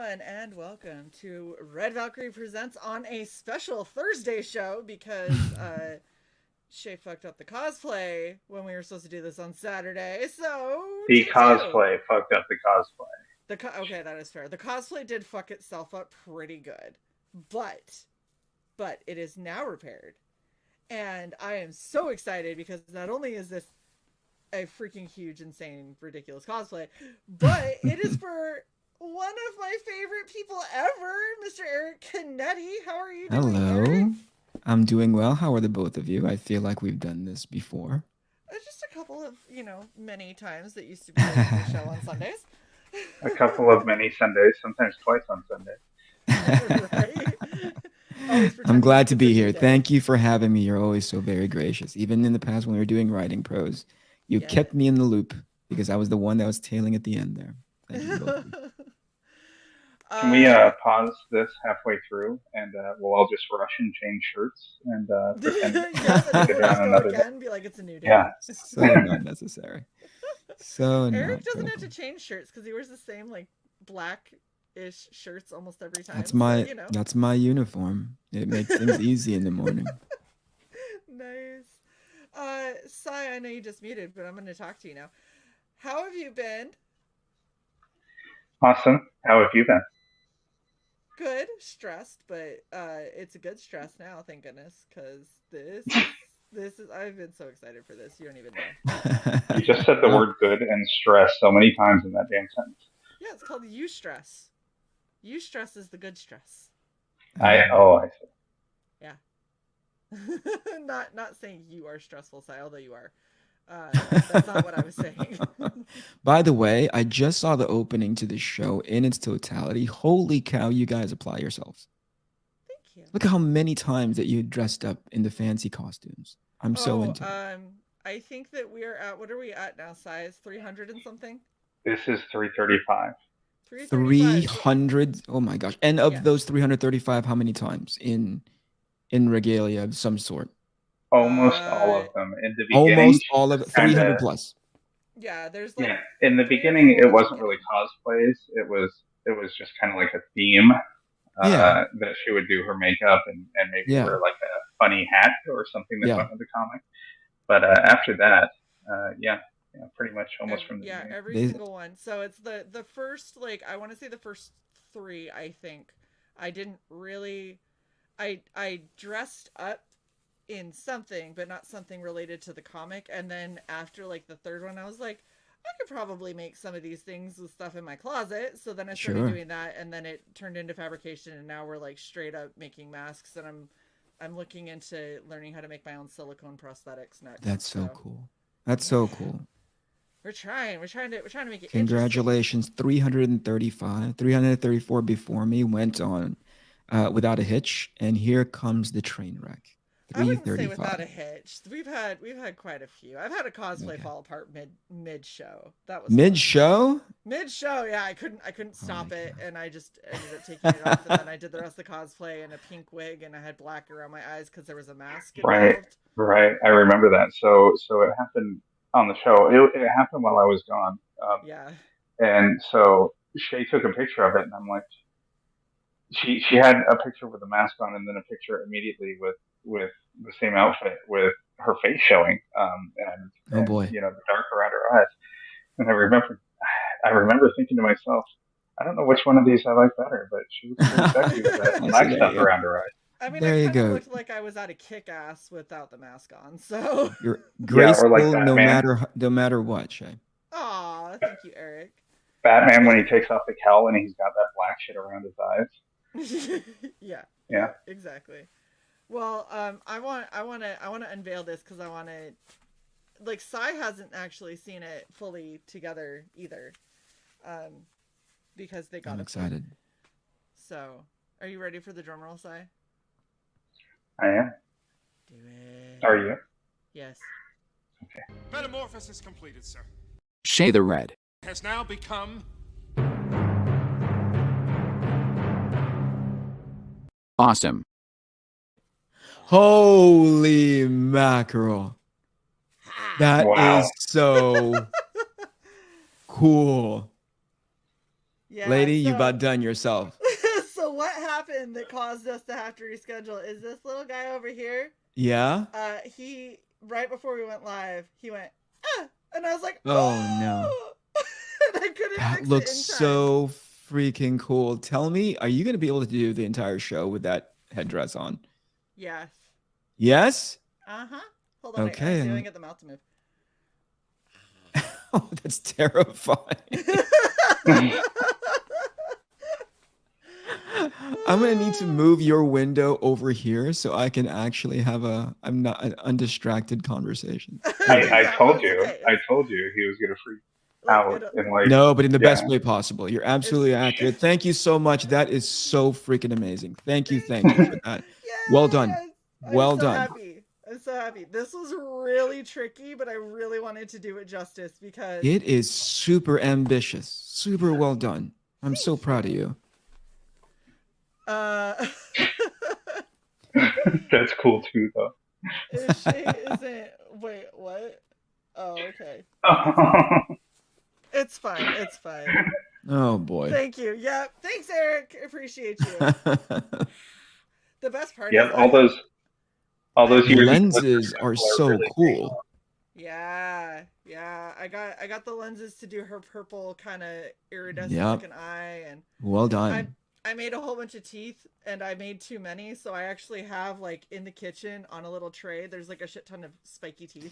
everyone, and welcome to Red Valkyrie Presents on a special Thursday show because Shae fucked up the cosplay when we were supposed to do this on Saturday. So, The 2-2. cosplay fucked up the cosplay. Okay, that is fair. The cosplay did fuck itself up pretty good, but it is now repaired, and I am so excited because not only is this a freaking huge, insane, ridiculous cosplay, but it is for one of my favorite people ever, Mr. Eric Canete. How are you doing, Eric? Hello. I'm doing well. How are the both of you? I feel like we've done this before. Just a couple of, many times that used to be like the show on Sundays. A couple of many Sundays, sometimes twice on Sunday. Right? I'm glad to be here. Thank you for having me. You're always so very gracious. Even in the past when we were doing writing pros, you kept me in the loop because I was the one that was tailing at the end there. Thank you both. Can we pause this halfway through and we'll all just rush and change shirts and pretend to get on another day? Be like it's a new day. Yeah. So not necessary. So Eric doesn't have to change shirts because he wears the same like black-ish shirts almost every time. That's my uniform. It makes things easy in the morning. Nice. Sai, I know you just muted, but I'm going to talk to you now. How have you been? Awesome. How have you been? Good. Stressed, but it's a good stress now, thank goodness, because this is I've been so excited for this. You don't even know. You just said the word good and stress so many times in that damn sentence. Yeah, it's called eustress. Eustress is the good stress. I see. Yeah. not saying you are stressful, Sai, although you are. That's not what I was saying. By the way, I just saw the opening to the show in its totality. Holy cow, you guys apply yourselves. Thank you. Look at how many times that you dressed up in the fancy costumes. I'm so into it. I think that we are at, what are we at now, size 300 and something? This is 335. 300. Oh my gosh. And of those 335, how many times in regalia of some sort? Almost all of them. In the beginning, almost all of it, 300 plus. Yeah, there's like in the beginning it wasn't really cosplays. It was just kind of like a theme that she would do her makeup and maybe wear like a funny hat or something that went with the comic. But after that, pretty much almost from the beginning. Yeah, every single one. So it's the first, like, I want to say the first three, I think. I didn't really I dressed up in something, but not something related to the comic. And then after like the third one, I was like, I could probably make some of these things with stuff in my closet. So then I started doing that, and then it turned into fabrication, and now we're like straight up making masks. And I'm looking into learning how to make my own silicone prosthetics next. That's so cool. That's so cool. We're trying to make it. Congratulations. 334 before me went on without a hitch, and here comes the train wreck. I wouldn't say without a hitch. We've had quite a few. I've had a cosplay fall apart mid show. That was mid show. Yeah, I couldn't stop it, and I just ended up taking it off. And then I did the rest of the cosplay in a pink wig, and I had black around my eyes because there was a mask involved. Right. I remember that. So it happened on the show. It happened while I was gone. And so Shae took a picture of it, and I'm like, she had a picture with a mask on, and then a picture immediately with the same outfit with her face showing, and the dark around her eyes. And I remember thinking to myself, I don't know which one of these I like better, but she was pretty sexy with that black stuff around her eyes. I mean, I kind of looked like I was at a Kick-Ass without the mask on, so you're graceful no matter what, Shae. Aw, thank you, Eric. Batman when he takes off the cowl and he's got that black shit around his eyes. Yeah, exactly. Well, I want to unveil this because I want to, like, Sai hasn't actually seen it fully together either, because they got. I'm excited. So, are you ready for the drum roll, Sai? I am. Do it. Are you? Yes. Okay. Metamorphosis completed, sir. Shae the Red has now become awesome. Holy mackerel. That is so cool. Yeah, lady, so, you about done yourself. So what happened that caused us to have to reschedule is this little guy over here. Yeah. He right before we went live, he went and I was like, oh no, and I couldn't that fix looks it in time. so freaking cool. Tell me, are you going to be able to do the entire show with that headdress on? Yes. Yes. Hold on. Okay. I'm doing it the mouth to move. Oh, that's terrifying. I'm gonna need to move your window over here so I can actually have an undistracted conversation. I told you. Okay. I told you he was gonna freak out and like. No, but in the best way possible. You're absolutely accurate. Thank you so much. That is so freaking amazing. Thank you for that. Well done. Well done. Happy. I'm so happy. This was really tricky, but I really wanted to do it justice because it is super ambitious. Super well done. I'm so proud of you. That's cool too, though. Isn't wait, what? Oh, okay. It's fine. It's fine. Oh boy. Thank you. Yeah. Thanks, Eric. Appreciate you. The best part. Yeah, all those lenses are so really cool. Great. Yeah. I got the lenses to do her purple kind of iridescent looking eye, and well done. I made a whole bunch of teeth, and I made too many, so I actually have like in the kitchen on a little tray. There's like a shit ton of spiky teeth.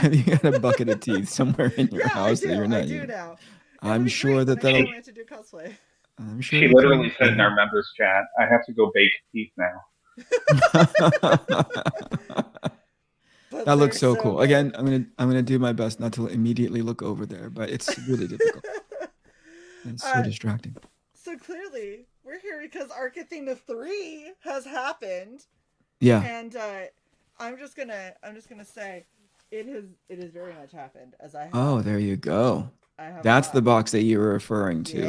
You got a bucket of teeth somewhere in your house that you're not using. Now. I'm sure that'll. I to do cosplay. I'm sure. She literally said in our members chat, "I have to go bake teeth now." That looks so cool. Good. Again, I'm gonna do my best not to immediately look over there, but it's really difficult. It's so distracting. So clearly, we're here because Arc Athena 3 has happened. Yeah. And I'm just gonna say, it has very much happened as I have. Oh, there you go. That's the box that you were referring to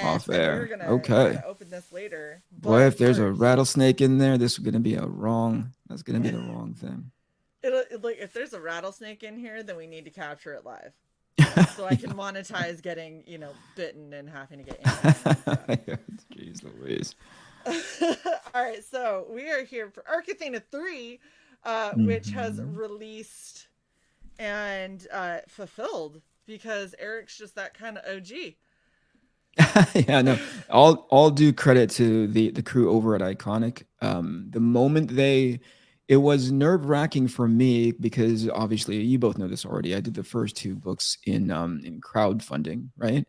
off air. We're gonna open this later. Boy, if there's a rattlesnake in there, this is gonna be that's gonna be the wrong thing. Like if there's a rattlesnake in here, then we need to capture it live. So I can monetize getting, bitten and having to get Jeez Louise. All right, so we are here for Arc Athena 3, which has released and fulfilled because Eric's just that kind of OG. Yeah, no. All due credit to the crew over at Iconic. The moment it was nerve-wracking for me because obviously you both know this already. I did the first 2 books in crowdfunding, right?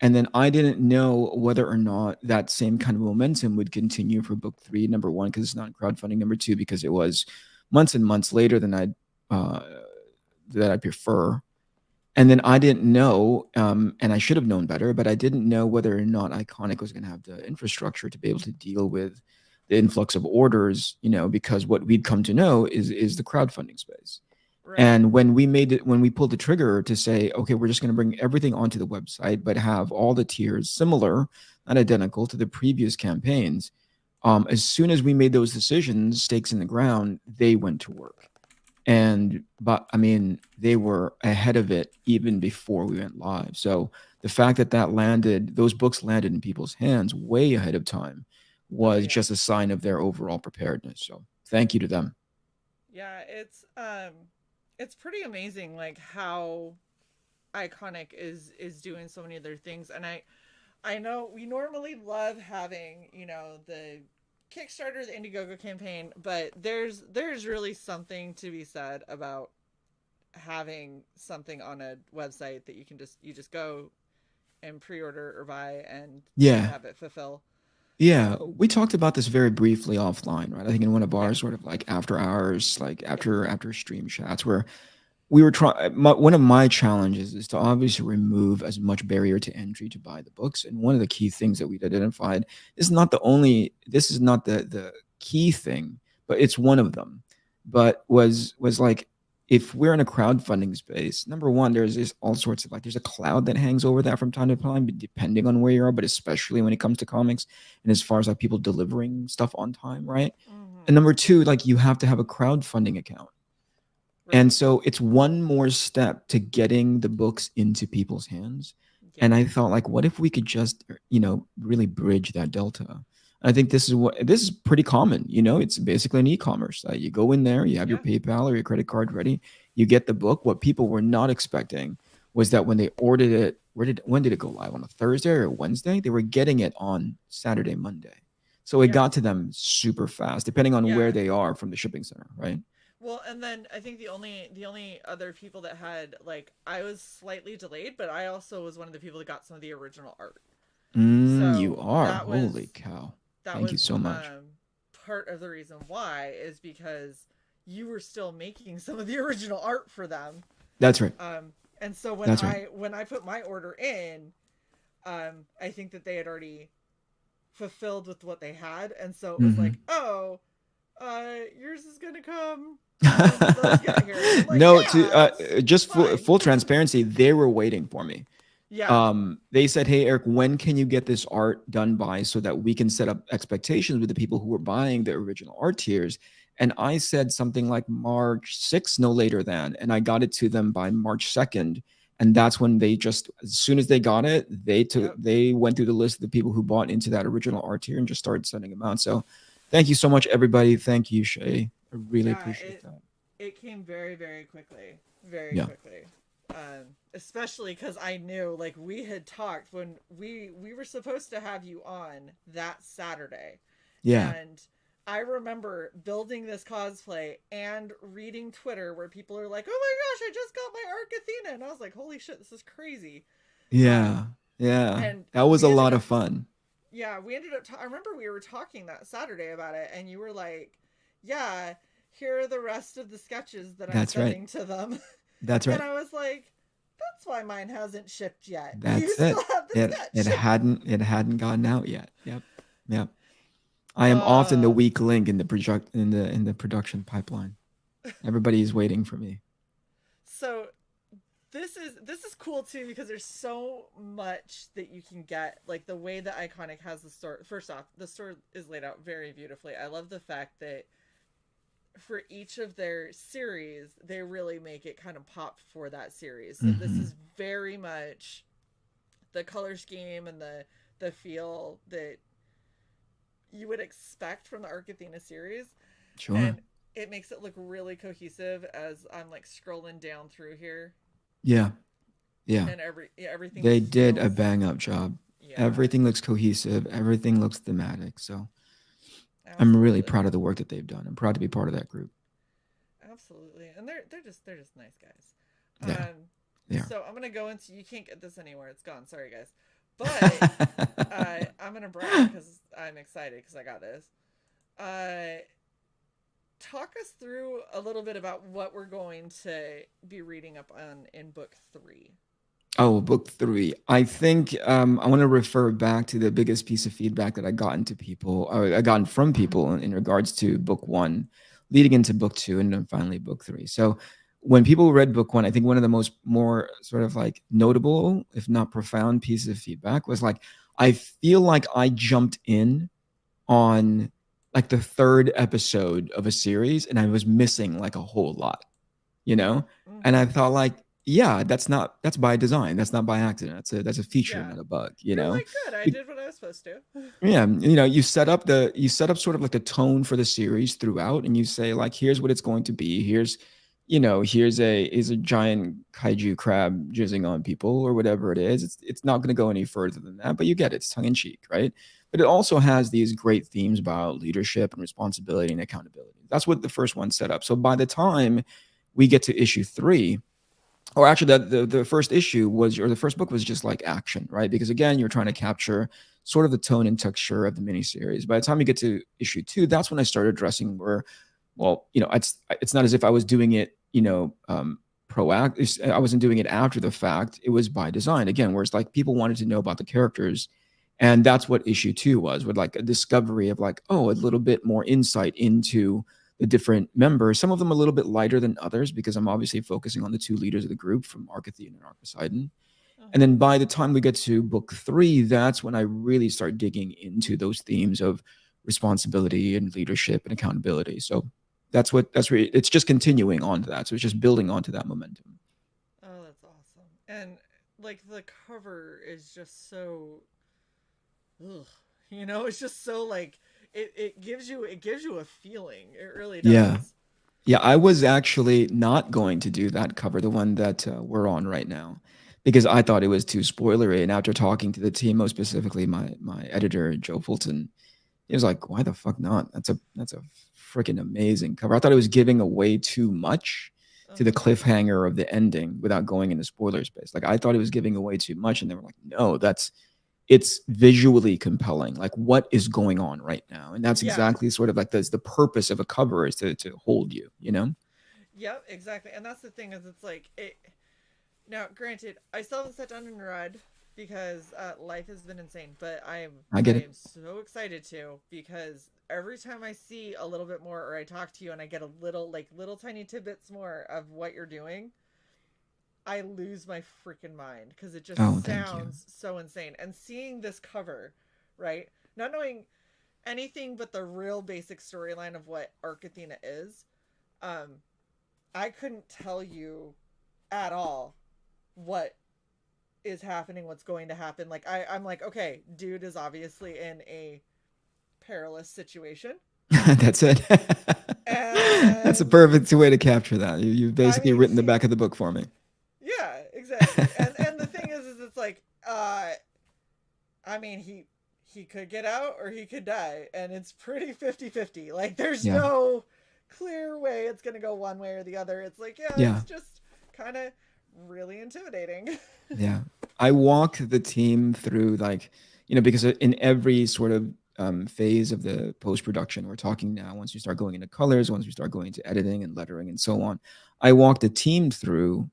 And then I didn't know whether or not that same kind of momentum would continue for book 3, number 1, because it's not crowdfunding, number 2, because it was months and months later than I prefer. And then I didn't know, and I should have known better, but I didn't know whether or not Iconic was going to have the infrastructure to be able to deal with the influx of orders, because what we'd come to know is the crowdfunding space. Right. And when we pulled the trigger to say, okay, we're just going to bring everything onto the website, but have all the tiers similar, not identical to the previous campaigns. As soon as we made those decisions, stakes in the ground, they went to work. But they were ahead of it even before we went live. So the fact that those books landed in people's hands way ahead of time was just a sign of their overall preparedness. So thank you to them. Yeah, it's pretty amazing like how Iconic is doing so many of their things. And I know we normally love having, the Kickstarter, the Indiegogo campaign, but there's really something to be said about having something on a website that you just go and pre-order or buy and have it fulfill. Yeah, we talked about this very briefly offline, right? I think in one of our sort of like after hours, like after stream chats, where we were trying. One of my challenges is to obviously remove as much barrier to entry to buy the books. And one of the key things that we'd identified is not the key thing, but it's one of them. But was like, if we're in a crowdfunding space, number one, there's all sorts of there's a cloud that hangs over that from time to time, depending on where you are, but especially when it comes to comics and as far as people delivering stuff on time, right? Mm-hmm. And number two, you have to have a crowdfunding account. Right. And so it's one more step to getting the books into people's hands. Yeah. And I thought, like, what if we could just, really bridge that delta? I think this is pretty common. It's basically an e-commerce site. You go in there, you have your PayPal or your credit card ready, you get the book. What people were not expecting was that when they ordered it, when did it go live? On a Thursday or a Wednesday? They were getting it on Saturday, Monday. So it got to them super fast, depending on where they are from the shipping center, right? Well, and then I think the only other people that had, like, I was slightly delayed, but I also was one of the people that got some of the original art. So you are. Holy cow. Thank you so much. Part of the reason why is because you were still making some of the original art for them. That's right. And so when I put my order in, I think that they had already fulfilled with what they had, and so it was like, oh, yours is gonna come. Like, no, just full transparency, they were waiting for me. Yeah. They said, hey, Eric, when can you get this art done by so that we can set up expectations with the people who were buying the original art tiers? And I said something like March 6th, no later than, and I got it to them by March 2nd. And that's when they just, as soon as they got it, they went through the list of the people who bought into that original art tier and just started sending them out. So thank you so much, everybody. Thank you, Shae. I really appreciate that. It came very, very quickly. Very quickly. Especially because I knew, like, we had talked when we were supposed to have you on that Saturday. Yeah. And I remember building this cosplay and reading Twitter where people are like, oh my gosh, I just got my Arc Athena. And I was like, holy shit, this is crazy. Yeah. And that was a lot of fun. Yeah, we ended up, I remember we were talking that Saturday about it, and you were like, yeah, here are the rest of the sketches that I'm sending to them. That's right. And I was like, that's why mine hasn't shipped yet. That's it. It hadn't gotten out yet. Yep. I am often the weak link in the production pipeline. Everybody's waiting for me. So this is cool too, because there's so much that you can get. Like, the way that Iconic has the store. First off, the store is laid out very beautifully. I love the fact that for each of their series, they really make it kind of pop for that series. So this is very much the color scheme and the feel that you would expect from the Arc Athena series. Sure. And it makes it look really cohesive as I'm, like, scrolling down through here. Yeah. And everything. They did a bang up job. Yeah. Everything looks cohesive. Everything looks thematic. So I'm really proud of the work that they've done. I'm proud to be part of that group. Absolutely. And they're just nice guys. Yeah. So I'm gonna go into, you can't get this anywhere. It's gone. Sorry, guys. But I'm gonna brag because I'm excited because I got this. Talk us through a little bit about what we're going to be reading up on in book 3. Oh, book 3. I think I want to refer back to the biggest piece of feedback that I gotten from people in regards to book 1, leading into book 2, and then finally book 3. So when people read book 1, I think one of the more sort of like notable, if not profound, pieces of feedback was like, I feel like I jumped in on like the 3rd episode of a series and I was missing like a whole lot, And I thought, like, yeah, that's by design. That's not by accident. That's a feature, not a bug. You're like, good. I did what I was supposed to. Yeah, you set up sort of like the tone for the series throughout, and you say, like, here's what it's going to be. Here's a giant kaiju crab jizzing on people or whatever it is. It's not going to go any further than that, but you get it. It's tongue in cheek, right? But it also has these great themes about leadership and responsibility and accountability. That's what the first one set up. So by the time we get to issue 3. Or actually, the first issue the first book was just like action, right? Because again, you're trying to capture sort of the tone and texture of the miniseries. By the time you get to issue 2, that's when I started addressing it's not as if I was doing it, proactive. I wasn't doing it after the fact. It was by design again, where it's like people wanted to know about the characters, and that's what issue 2 was, with like a discovery of like, a little bit more insight into the different members, some of them a little bit lighter than others, because I'm obviously focusing on the 2 leaders of the group from Arc Athena and Arc Poseidon. And then by the time we get to book 3, that's when I really start digging into those themes of responsibility and leadership and accountability. So that's really, it's just continuing on to that. So it's just building onto that momentum. Oh, that's awesome. And like the cover is just so, ugh, you know, it's just so like it gives you a feeling. It really does. Yeah. Yeah, I was actually not going to do that cover, the one that we're on right now, because I thought it was too spoilery. And after talking to the team, most specifically my editor Joe Fulton, he was like, "Why the fuck not? That's a freaking amazing cover." I thought it was giving away too much to the cliffhanger of the ending without going into spoiler space. Like I thought it was giving away too much, and they were like, "No, it's visually compelling. Like what is going on right now?" And that's exactly sort of like the purpose of a cover is to hold you, you know? Yep, exactly. And that's the thing is it's like it. Now, granted, I still haven't sat down and read because life has been insane, but I am so excited to, because every time I see a little bit more or I talk to you and I get a little tiny tidbits more of what you're doing, I lose my freaking mind because it just sounds so insane. And seeing this cover, right? Not knowing anything but the real basic storyline of what Arc Athena is, I couldn't tell you at all what is happening, what's going to happen. Like I'm like, okay, dude is obviously in a perilous situation. That's it. That's a perfect way to capture that. You've basically written the back of the book for me. Yeah, exactly. and the thing is it's like, I mean, he could get out or he could die, and it's pretty 50-50. Like there's no clear way it's gonna go one way or the other. It's like, it's just kind of really intimidating. Yeah. I walk the team through, like, you know, because in every sort of phase of the post-production, we're talking now, once we start going into colors, once we start going into editing and lettering and so on, I walk the team through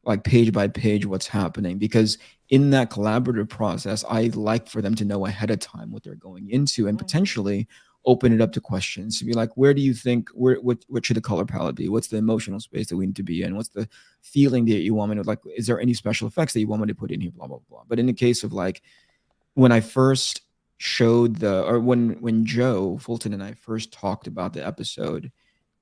like page by page what's happening, because in that collaborative process, I like for them to know ahead of time what they're going into and potentially open it up to questions to be like, where do you think, what should the color palette be? What's the emotional space that we need to be in? What's the feeling that you want me to, like, is there any special effects that you want me to put in here? Blah, blah, blah. But in the case of like, when I first showed when Joe Fulton and I first talked about the episode,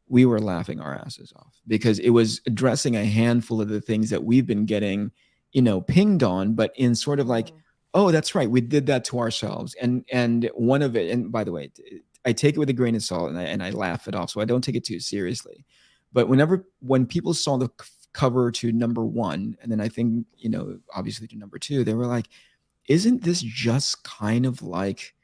we were laughing our asses off because it was addressing a handful of the things that we've been getting, you know, pinged on, but in sort of like, oh, that's right, we did that to ourselves. And one of it, and by the way, I take it with a grain of salt and I laugh it off, so I don't take it too seriously. But when people saw the cover to number 1, and then I think, you know, obviously to number 2, they were like, isn't this just kind of like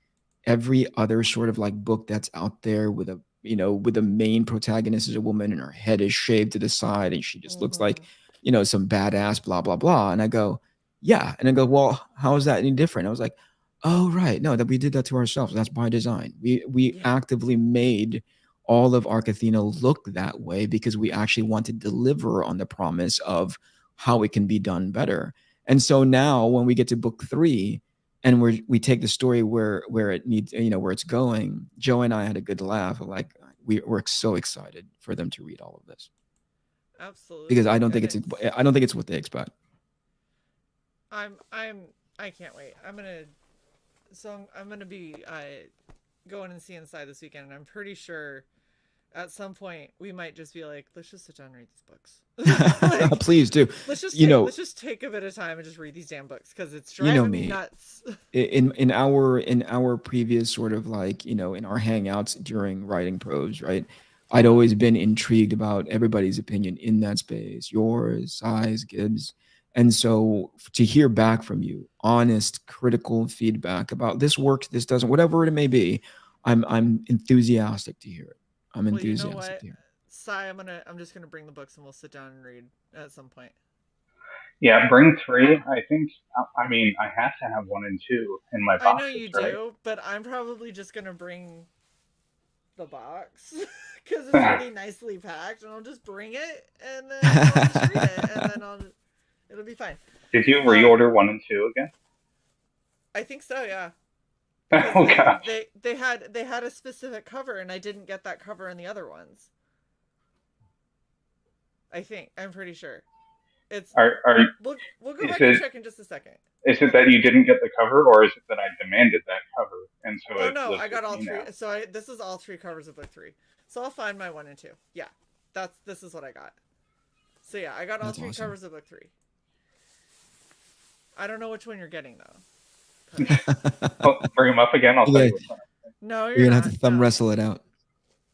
every other sort of like book that's out there with a, you know, with the main protagonist is a woman and her head is shaved to the side and she just looks like, you know, some badass, blah, blah, blah. And I go, yeah. And I go, well, how is that any different? I was like, oh, right. No, that we did that to ourselves. That's by design. We actively made all of Arc Athena look that way because we actually want to deliver on the promise of how it can be done better. And so now when we get to book 3, and we take the story where it needs, you know, where it's going, Joe and I had a good laugh. Like we're so excited for them to read all of this. Absolutely. Because I don't think it's what they expect. I can't wait. I'm gonna be going and see Inside this weekend, and I'm pretty sure at some point we might just be like, let's just sit down and read these books. Like, please do. Let's just take a bit of time and just read these damn books because it's driving me nuts. In our previous sort of like, you know, in our hangouts during writing pros, right? I'd always been intrigued about everybody's opinion in that space, yours, Cy's, Gibbs. And so to hear back from you, honest, critical feedback about this works, this doesn't, whatever it may be, I'm enthusiastic to hear it. I'm enthusiastic to hear it. Cy, I'm just gonna bring the books and we'll sit down and read at some point. Yeah, bring 3. I think. I mean, I have to have 1 and 2 in my box. I know you do, but I'm probably just gonna bring the box because it's really nicely packed, and I'll just bring it and then I'll just read it, and then it'll be fine. Did you reorder 1 and 2 again? I think so. Yeah. Oh gosh. They had a specific cover, and I didn't get that cover in the other ones. I'm pretty sure. It's we'll go back and check in just a second. Is it that you didn't get the cover, or is it that I demanded that cover? And so no, I got all 3. Now. So this is all 3 covers of book 3. So I'll find my 1 and 2. Yeah, this is what I got. So yeah, I got all 3 covers of book 3. I don't know which one you're getting though. Bring them up again. I'll tell you which one. No, you're gonna not. have to thumb wrestle it out.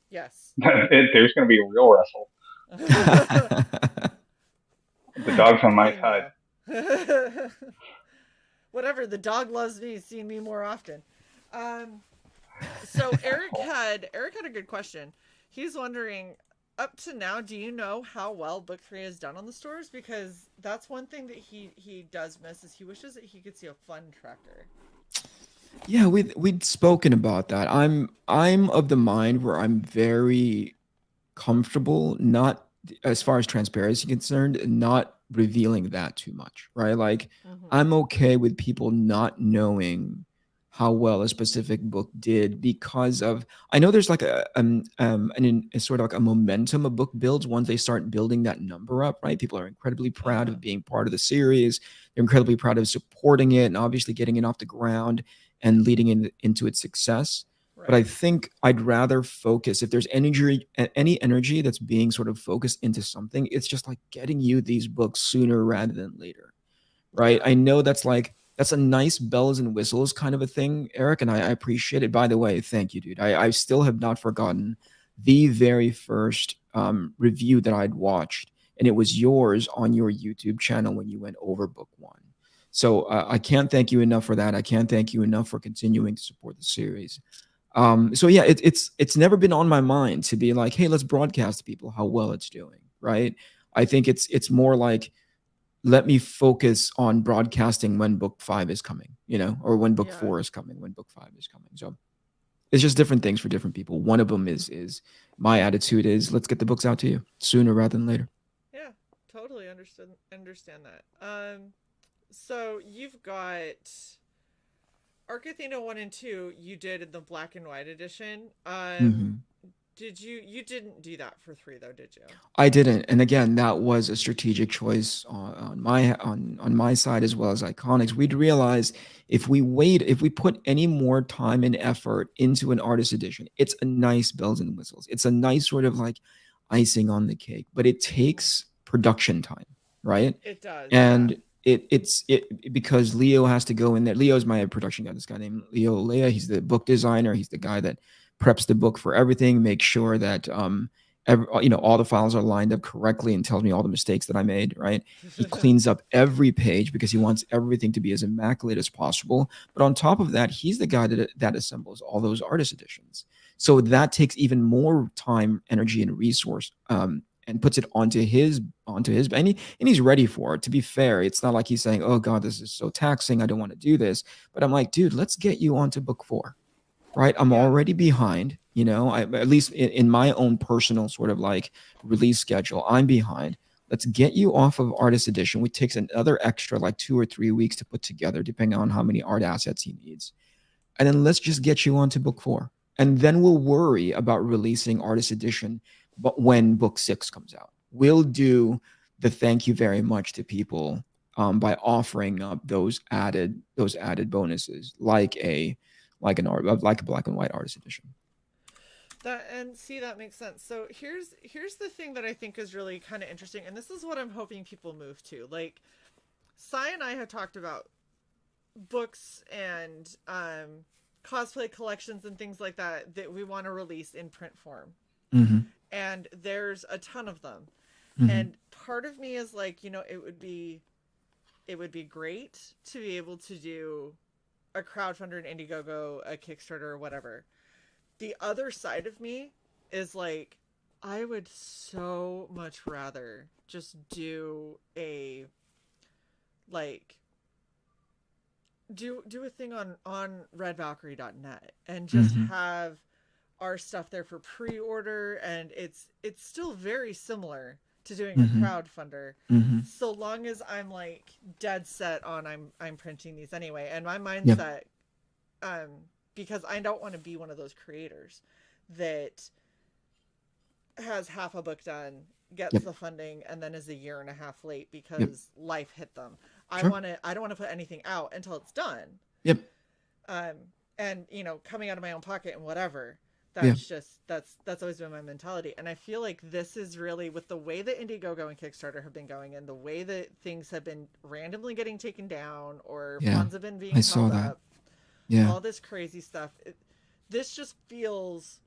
Yes. There's going to be a real wrestle. The dog's on my side. Whatever. The dog loves me, seeing me more often. So Eric had a good question. He's wondering, up to now, do you know how well Book 3 has done on the stores? Because that's one thing that he does miss, is he wishes that he could see a fun tracker. Yeah, we'd spoken about that. I'm of the mind where I'm very comfortable, not as far as transparency is concerned, not revealing that too much, right? Like I'm okay with people not knowing how well a specific book did, because of, I know there's like a sort of like a momentum a book builds once they start building that number up, right? People are incredibly proud of being part of the series. They're incredibly proud of supporting it and obviously getting it off the ground and leading into its success. Right. But I think I'd rather focus, if there's any energy that's being sort of focused into something, it's just like getting you these books sooner rather than later, right? I know that's a nice bells and whistles kind of a thing, Eric, and I appreciate it. By the way, thank you, dude. I still have not forgotten the very first review that I'd watched, and it was yours on your YouTube channel when you went over book 1. So I can't thank you enough for that. I can't thank you enough for continuing to support the series. So yeah, it's never been on my mind to be like, hey, let's broadcast to people how well it's doing, right? I think it's more like, let me focus on broadcasting when book 5 is coming, or when book 4 is coming, when book 5 is coming. So it's just different things for different people. One of them is my attitude is, let's get the books out to you sooner rather than later. Yeah, totally understand that. So you've got Arc Athena 1 and 2, you did in the black and white edition. Did you didn't do that for 3 though, did you? I didn't. And again, that was a strategic choice on my side as well as Iconics. We'd realize if we put any more time and effort into an artist edition, it's a nice bells and whistles. It's a nice sort of like icing on the cake, but it takes production time, right? It does. And it's because Leo has to go in there. Leo's my production guy, this guy named Leo Lea. He's the book designer. He's the guy that preps the book for everything, makes sure that all the files are lined up correctly and tells me all the mistakes that I made, right? He cleans up every page because he wants everything to be as immaculate as possible. But on top of that, he's the guy that assembles all those artist editions. So that takes even more time, energy, and resource, and puts it onto his, and he's ready for it. To be fair, it's not like he's saying, oh God, this is so taxing, I don't want to do this. But I'm like, dude, let's get you onto book 4. Right, I'm already behind, at least in my own personal sort of like release schedule, I'm behind. Let's get you off of artist edition, which takes another extra like 2 or 3 weeks to put together, depending on how many art assets he needs. And then let's just get you onto book 4. And then we'll worry about releasing artist edition, but when book 6 comes out, we'll do the thank you very much to people by offering up those added bonuses, like a black and white artist edition. That makes sense. So here's the thing that I think is really kind of interesting, and this is what I'm hoping people move to. Like, Cy and I had talked about books and cosplay collections and things like that we want to release in print form. And there's a ton of them. And part of me is like, it would be great to be able to do a crowdfunder, an Indiegogo, a Kickstarter, or whatever. The other side of me is like, I would so much rather just do a thing on redvalkyrie.net and just have our stuff there for pre-order, and it's still very similar to doing a crowdfunder, so long as I'm like dead set on I'm printing these anyway. And my mindset, because I don't want to be one of those creators that has half a book done, gets the funding, and then is a year and a half late because life hit them. I don't want to put anything out until it's done. And coming out of my own pocket and whatever. That's always been my mentality. And I feel like this is really, with the way that Indiegogo and Kickstarter have been going and the way that things have been randomly getting taken down or funds have been being held up, all this crazy stuff, this just feels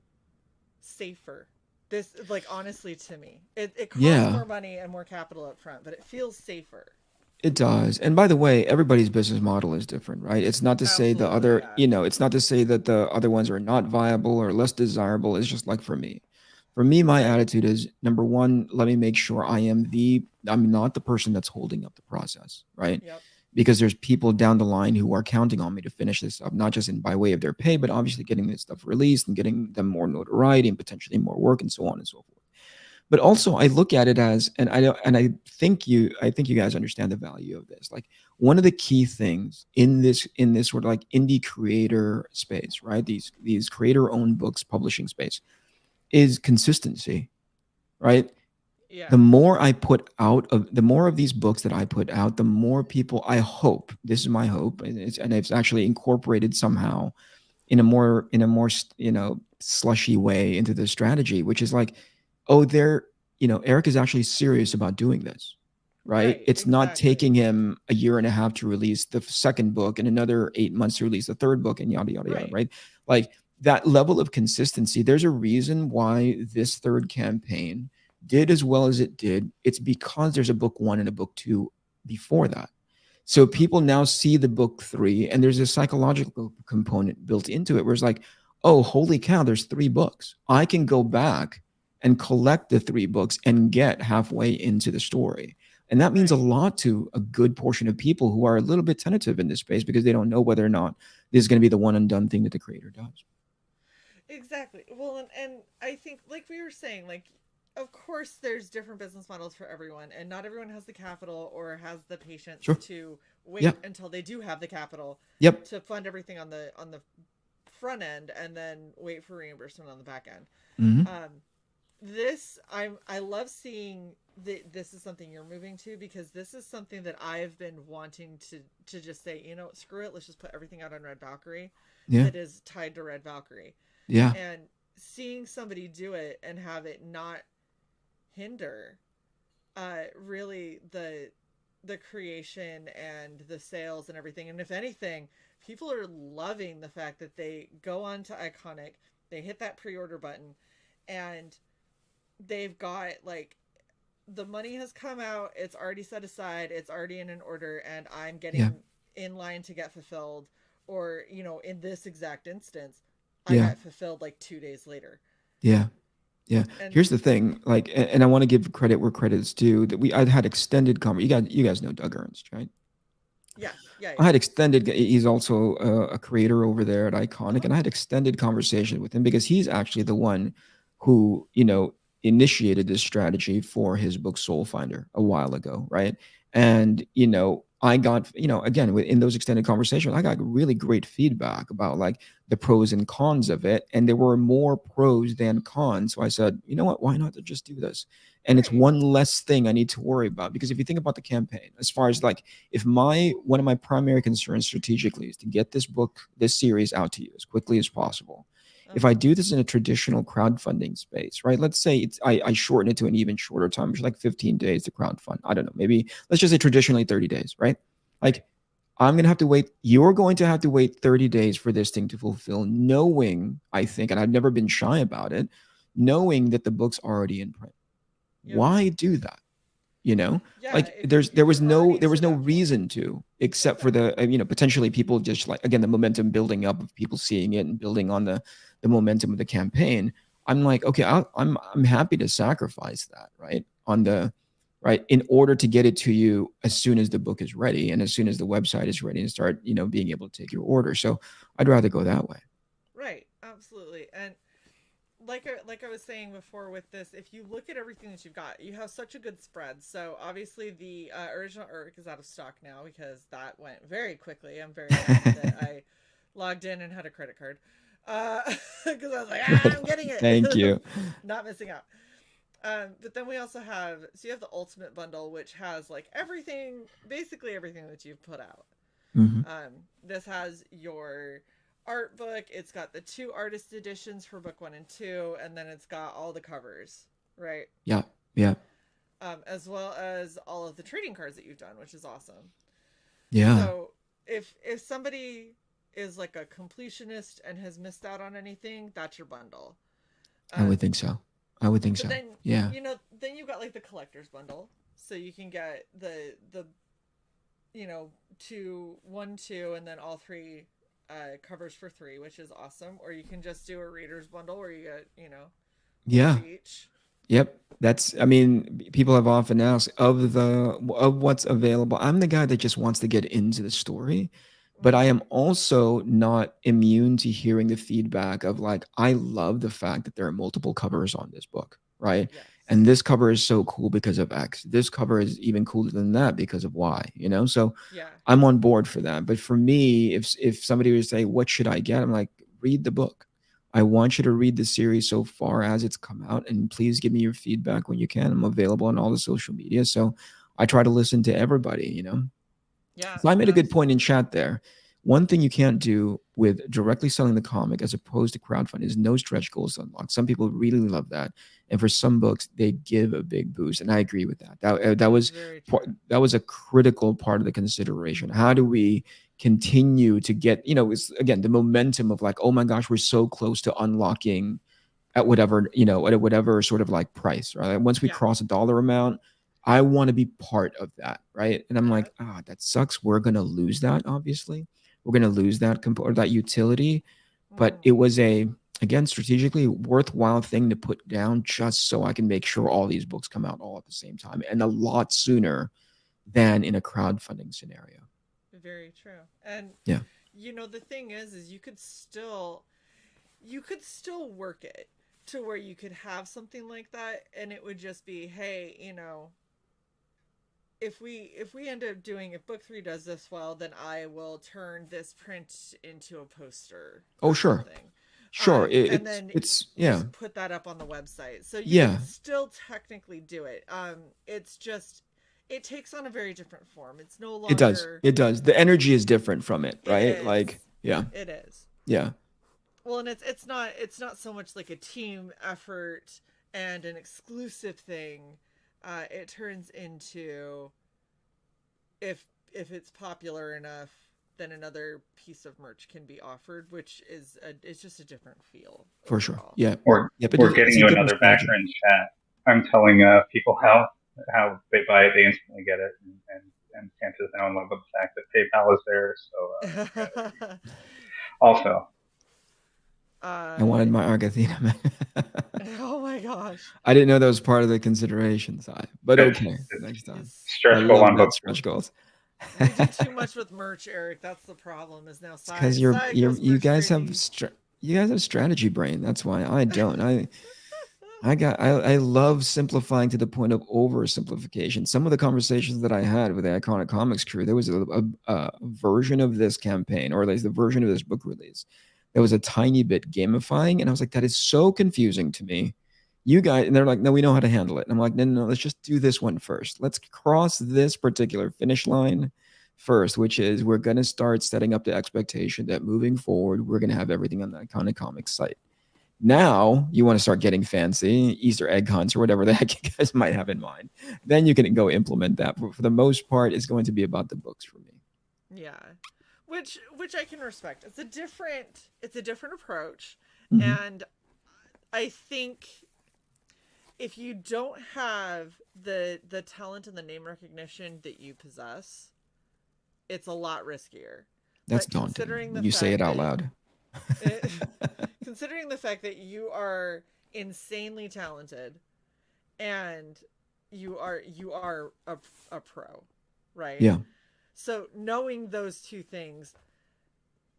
safer. This, like, honestly, to me, it costs more money and more capital up front, but it feels safer. It does. And by the way, everybody's business model is different, right? It's not to say the other, it's not to say that the other ones are not viable or less desirable. It's just like for me. For me, my attitude is, number one, let me make sure I'm not the person that's holding up the process, right? Yep. Because there's people down the line who are counting on me to finish this up, not just by way of their pay, but obviously getting this stuff released and getting them more notoriety and potentially more work and so on and so forth. But also, I look at it as, and I think you guys understand the value of this. Like, one of the key things in this sort of like indie creator space, right? These creator-owned books publishing space is consistency, right? Yeah. The more of these books that I put out, the more people, I hope, this is my hope, and it's actually incorporated somehow in a more slushy way into the strategy, which is like, oh, Eric is actually serious about doing this, right? It's not taking him a year and a half to release the second book and another 8 months to release the third book and yada, yada, yada, right? Like, that level of consistency, there's a reason why this third campaign did as well as it did. It's because there's a book 1 and a book 2 before that. So people now see the book 3 and there's a psychological component built into it where it's like, oh, holy cow, there's 3 books. I can go back and collect the 3 books and get halfway into the story. And that means a lot to a good portion of people who are a little bit tentative in this space because they don't know whether or not this is going to be the one and done thing that the creator does. Exactly. Well, and I think, like we were saying, like, of course there's different business models for everyone, and not everyone has the capital or has the patience to wait until they do have the capital to fund everything on the front end and then wait for reimbursement on the back end. I love seeing that this is something you're moving to, because this is something that I've been wanting to just say, screw it, let's just put everything out on Red Valkyrie that is tied to Red Valkyrie. Yeah. And seeing somebody do it and have it not hinder really the creation and the sales and everything. And if anything, people are loving the fact that they go on to Iconic, they hit that pre-order button, and they've got, like, the money has come out, it's already set aside, it's already in an order, and I'm getting in line to get fulfilled. Or, in this exact instance, I got fulfilled like 2 days later. Yeah. Yeah. And here's the thing, like, and I want to give credit where credit's due, that I'd had extended you guys know Doug Ernst, right? Yeah. I had extended, he's also a creator over there at Iconic, and I had extended conversation with him because he's actually the one who, initiated this strategy for his book Soul Finder a while ago, right? And, I got, again, in those extended conversations, I got really great feedback about, like, the pros and cons of it. And there were more pros than cons. So I said, you know what, why not just do this? And it's one less thing I need to worry about. Because if you think about the campaign, as far as, like, if one of my primary concerns strategically is to get this series out to you as quickly as possible. If I do this in a traditional crowdfunding space, right? Let's say I shorten it to an even shorter time, which is like 15 days to crowdfund. I don't know, maybe let's just say traditionally 30 days, right? Like, I'm going to have to wait. You're going to have to wait 30 days for this thing to fulfill, knowing, I think, and I've never been shy about it, knowing that the book's already in print. Yep. Why do that? Like, there was no reason to, except for the, potentially people just, like, again, the momentum building up of people seeing it and building on the momentum of the campaign. I'm like, okay, I'm happy to sacrifice that, right? In order to get it to you as soon as the book is ready and as soon as the website is ready and start, being able to take your order. So I'd rather go that way. Right. Absolutely. And like I was saying before with this, if you look at everything that you've got, you have such a good spread. So obviously the original Arc is out of stock now because that went very quickly. I'm very happy that I logged in and had a credit card because I was like, I'm getting it. Thank you. Not missing out. But then we also have, so you have the Ultimate Bundle, which has, like, basically everything that you've put out. Mm-hmm. This has your art book. It's got the 2 artist editions for book 1 and 2, and then it's got all the covers, right? Yeah. Yeah. As well as all of the trading cards that you've done, which is awesome. Yeah. So if somebody is like a completionist and has missed out on anything, that's your bundle. I would think so. I would think so. Then, yeah. You know, then you've got like the collector's bundle, so you can get the 1, 2, and then all 3 covers for 3, which is awesome. Or you can just do a reader's bundle where you get yeah each. Yep. That's, I mean, people have often asked of what's available. I'm the guy that just wants to get into the story, but I am also not immune to hearing the feedback of like, I love the fact that there are multiple covers on this book, right? Yes. And this cover is so cool because of X. This cover is even cooler than that because of Y, So yeah. I'm on board for that. But for me, if somebody would say, what should I get? I'm like, read the book. I want you to read the series so far as it's come out, and please give me your feedback when you can. I'm available on all the social media, so I try to listen to everybody. Yeah. So I made a good point in chat there. One thing you can't do with directly selling the comic as opposed to crowdfunding is no stretch goals unlocked. Some people really love that, and for some books, they give a big boost, and I agree with that. That was a critical part of the consideration. How do we continue to get, again, the momentum of like, oh my gosh, we're so close to unlocking at whatever, at whatever sort of like price, right? Once we cross a dollar amount, I want to be part of that, right? And I'm like, that sucks. We're going to lose that, obviously. We're going to lose that that utility. But it was again, strategically worthwhile thing to put down just so I can make sure all these books come out all at the same time and a lot sooner than in a crowdfunding scenario. Very true. And the thing is you could still work it to where you could have something like that, and it would just be, hey, if we end up doing, if book 3 does this well, then I will turn this print into a poster. Oh, sure. Sure. It's just put that up on the website. So you can still technically do it. It's just, it takes on a very different form. It's no longer. It does. The energy is different from it, right? It is. Yeah. Well, and it's not so much like a team effort and an exclusive thing. It turns into, if it's popular enough, then another piece of merch can be offered, which is it's just a different feel. For sure. Yeah. We're getting you another backer in chat. I'm telling people how they buy it, they instantly get it, and Santa's now in love with the fact that PayPal is there. So also, I wanted my Arc Athena. Oh my gosh! I didn't know that was part of the consideration side, but okay, next time. Stretch goal on book. Stretch goals. We do too much with merch, Eric. That's the problem. Is now because you guys have strategy brain. That's why I don't. I love simplifying to the point of oversimplification. Some of the conversations that I had with the Iconic Comics crew, there was a version of this campaign, or at least the version of this book release, that was a tiny bit gamifying, and I was like, that is so confusing to me. You guys, and they're like, no, we know how to handle it. And I'm like, no, let's just do this one first. Let's cross this particular finish line first, which is we're going to start setting up the expectation that moving forward, we're going to have everything on the Iconic Comics site. Now you want to start getting fancy, Easter egg hunts or whatever the heck you guys might have in mind. Then you can go implement that. But for the most part, it's going to be about the books for me. Yeah, which I can respect. It's a different approach, and I think if you don't have the talent and the name recognition that you possess, it's a lot riskier. That's daunting when you say it out loud. Considering the fact that you are insanely talented and you are a pro, right? Yeah. So knowing those two things,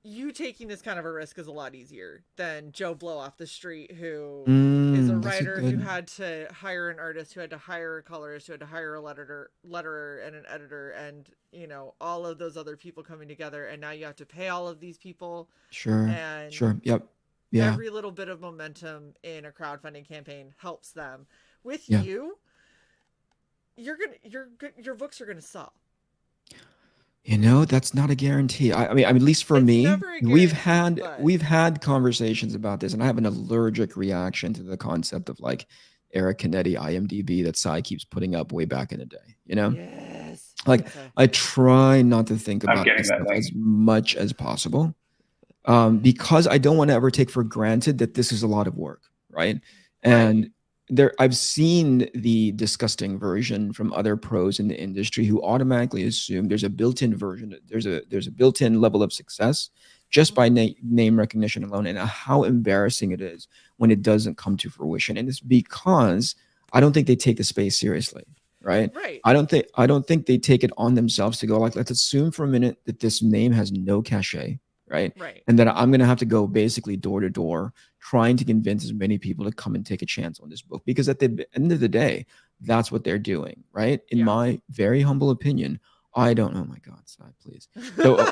you taking this kind of a risk is a lot easier than Joe Blow off the street, who is a writer who had to hire an artist, who had to hire a colorist, who had to hire a letterer and an editor, and all of those other people coming together, and now you have to pay all of these people. Sure. Yep. Yeah. Every little bit of momentum in a crowdfunding campaign helps them. With your books are gonna sell. You know, that's not a guarantee. I mean, at least for It's me, never a guarantee, but we've had conversations about this, and I have an allergic reaction to the concept of like Eric Canete IMDb that Cy keeps putting up way back in the day. You know, yes, like I try not to think I'm about getting this that stuff thing. as much as possible, because I don't want to ever take for granted that this is a lot of work, right? And right. there, I've seen the disgusting version from other pros in the industry who automatically assume there's a built-in version, there's a built-in level of success just by Mhm. name recognition alone, and how embarrassing it is when it doesn't come to fruition. And it's because I don't think they take the space seriously, right? Right, I don't think they take it on themselves to go like, let's assume for a minute that this name has no cachet, right? right. And that I'm going to have to go basically door to door trying to convince as many people to come and take a chance on this book, because at the end of the day, that's what they're doing, right? In Yeah. my very humble opinion, I don't. Oh my God, Sai, please. So,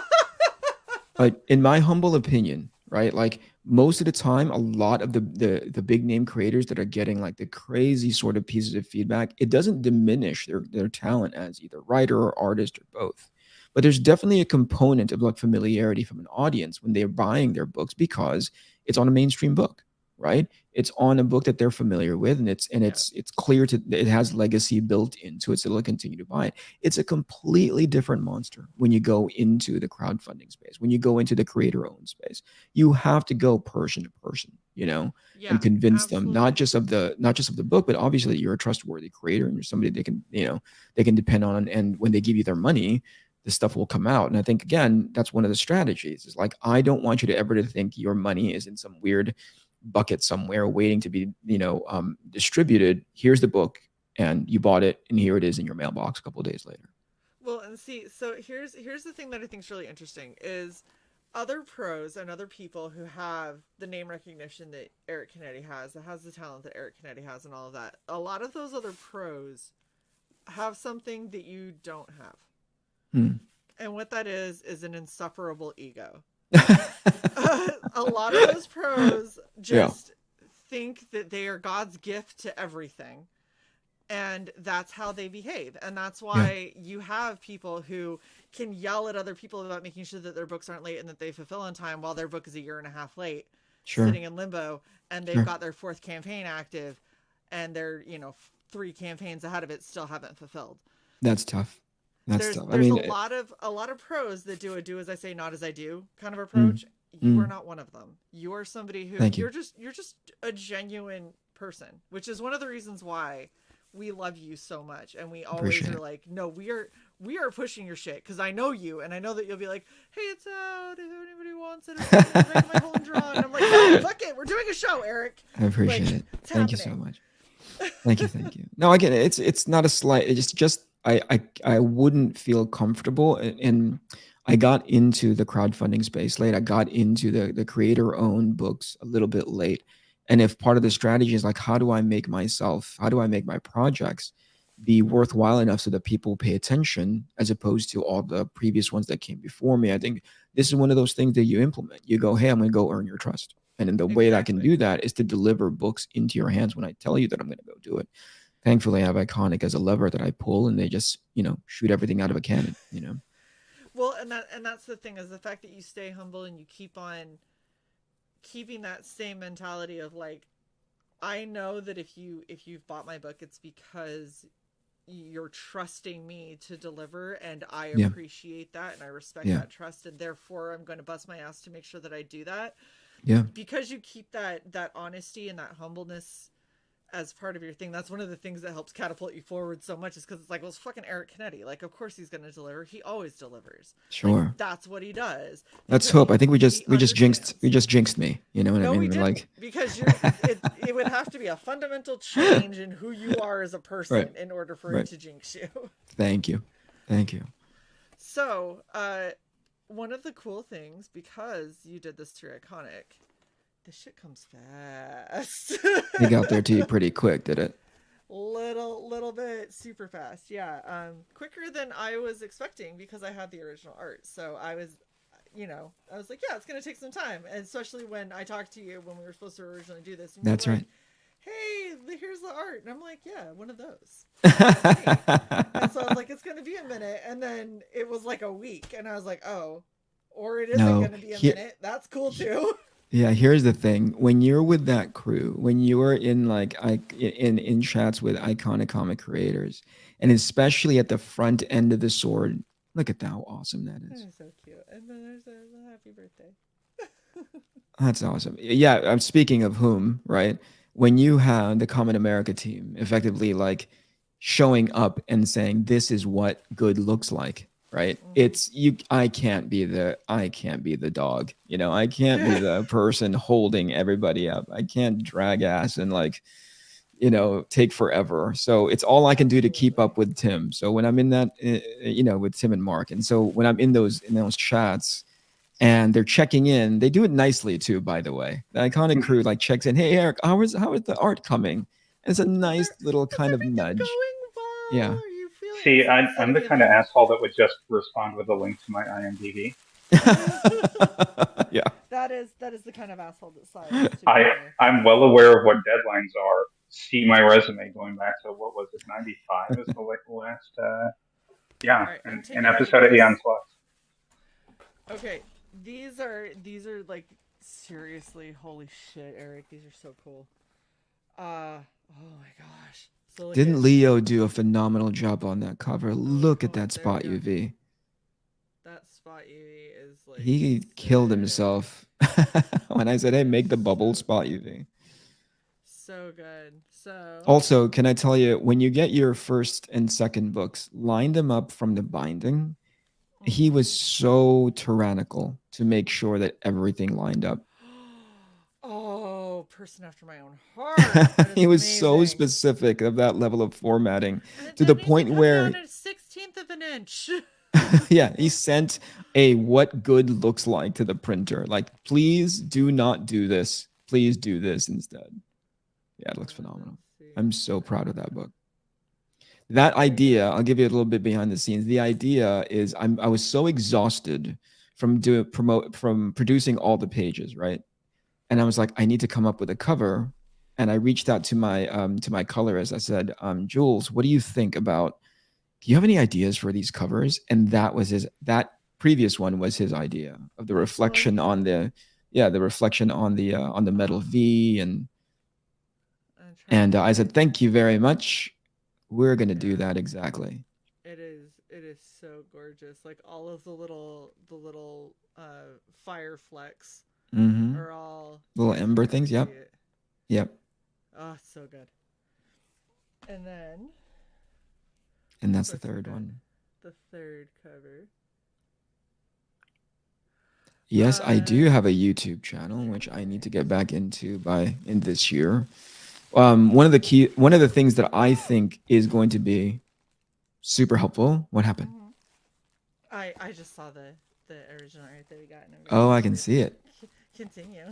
in my humble opinion, right, like most of the time, a lot of the big name creators that are getting like the crazy sort of pieces of feedback, it doesn't diminish their talent as either writer or artist or both. But there's definitely a component of like familiarity from an audience when they're buying their books because it's on a mainstream book, right? It's on a book that they're familiar with, and Yeah. it's clear to it has legacy built into it, so they'll continue to buy it. It's a completely different monster when you go into the crowdfunding space, when you go into the creator owned space. You have to go person to person, you know, and Yeah, convince them absolutely. not just of the book, but obviously you're a trustworthy creator and you're somebody they can, you know, they can depend on. And when they give you their money, this stuff will come out. And I think again, that's one of the strategies is like, I don't want you to ever to think your money is in some weird bucket somewhere waiting to be, you know, distributed. Here's the book and you bought it and here it is in your mailbox a couple of days later. Well, and see, so here's the thing that I think is really interesting is other pros and other people who have the name recognition that Eric Canete has, that has the talent that Eric Canete has, and all of that. A lot of those other pros have something that you don't have, Hmm. and what that is an insufferable ego. A lot of those pros Yeah. just think that they are God's gift to everything, and that's how they behave, and that's Yeah. why you have people who can yell at other people about making sure that their books aren't late and that they fulfill on time while their book is a year and a half late, Sure. sitting in limbo, and they've Sure. got their fourth campaign active, and they're, you know, 3 campaigns ahead of it, still haven't fulfilled. That's tough. That's tough. I There's a mean, lot of pros that do as I say, not as I do kind of mm, approach. You are mm, not one of them. You are somebody who thank you. you're just a genuine person, which is one of the reasons why we love you so much, and we always Appreciate are it. like, no, we are pushing your shit because I know you, and I know that you'll be like, hey, it's out if anybody wants it, or break my whole draw, and I'm like, no, fuck it, we're doing a show, Eric. I appreciate Like, it. it's Thank you so happening. much. Thank you. Thank you. No, again, it's not a slight. It's just I wouldn't feel comfortable, and I got into the crowdfunding space late. I got into the creator owned books a little bit late, and if part of the strategy is like, how do I make my projects be worthwhile enough so that people pay attention as opposed to all the previous ones that came before me? I think this is one of those things that you implement. You go, hey, I'm going to go earn your trust. And then the way that I can Exactly. do that is to deliver books into your hands when I tell you that I'm going to go do it. Thankfully, I have Iconic as a lever that I pull, and they just, you know, shoot everything out of a cannon. You know. Well, and that's the thing, is the fact that you stay humble and you keep on keeping that same mentality of like, I know that if you've bought my book, it's because you're trusting me to deliver, and I Yeah. appreciate that and I respect Yeah. that trust, and therefore I'm going to bust my ass to make sure that I do that. Yeah. Because you keep that honesty and that humbleness as part of your thing, that's one of the things that helps catapult you forward so much, is because it's like, well, it's fucking Eric Canete, like of course he's going to deliver, he always delivers, like Sure. that's what he does, Let's because hope. I think he understands. we just jinxed me. You know what I No, mean? we We're didn't, like, because it would have to be a fundamental change in who you are as a person right, in order for it right. to jinx you. Thank you, thank you. So, one of the cool things, because you did this through Iconic, this shit comes fast. It got there to you pretty quick, did it? Little bit super fast, yeah. Quicker than I was expecting, because I had the original art. So I was, I was like, yeah, it's gonna take some time, and especially when I talked to you when we were supposed to originally do this, and you That's were right. like, hey, here's the art. And I'm like, yeah, one of those. And so I was like, it's going to be a minute. And then it was like a week. And I was like, oh, or it isn't going to be a minute. That's cool too. Yeah, here's the thing. When you're with that crew, when you're in like in chats with iconic comic creators, and especially at the front end of the sword, look at how awesome that is. That is so cute. And then there's a happy birthday. That's awesome. Yeah, I'm speaking of whom, right? When you have the Common America team effectively like showing up and saying this is what good looks like, right? It's you. I can't be the dog. You know, I can't be the person holding everybody up. I can't drag ass and like, you know, take forever. So it's all I can do to keep up with Tim. So when I'm in that, you know, with Tim and Mark, and so when I'm in those chats, and they're checking in, they do it nicely too. By the way, the iconic crew like checks in. Hey Eric, how is the art coming? And it's a nice little kind of nudge. Well? Yeah. See, I'm the kind of asshole that would just respond with a link to my IMDb. Yeah. That is the kind of asshole that Sai. I'm well aware of what deadlines are. See my resume going back to what was it, 95 is the last right, an episode of Eon Plus. Okay, these are like seriously, holy shit, Eric, these are so cool. Oh my gosh. So didn't Leo do a phenomenal job on that cover? Look at that spot UV. That spot UV is like he killed himself when I said, hey, make the bubble spot UV. So good. So also, can I tell you, when you get your first and second books, line them up from the binding. He was so tyrannical to make sure that everything lined up. Oh, person after my own heart. He was so specific of that level of formatting to the point where a 1/16 of an inch. Yeah, he sent a what good looks like to the printer. Like, please do not do this. Please do this instead. Yeah, it looks phenomenal. I'm so proud of that book. That idea, I'll give you a little bit behind the scenes. The idea is I was so exhausted from producing all the pages, right? And I was like, I need to come up with a cover. And I reached out to my colorist. I said, Jules, what do you think about, do you have any ideas for these covers? And that previous one was his idea of the reflection on the metal V. And I said, thank you very much. We're going to do that exactly. It is so gorgeous. Like all of the little fire flecks are all little ember things. Yep. Oh, so good. And that's the third one. The third cover. Yes, I do have a YouTube channel, which I need to get back into in this year. One of the things that I think is going to be super helpful. What happened? I just saw the original art that we got. Oh, I can see it. Continue.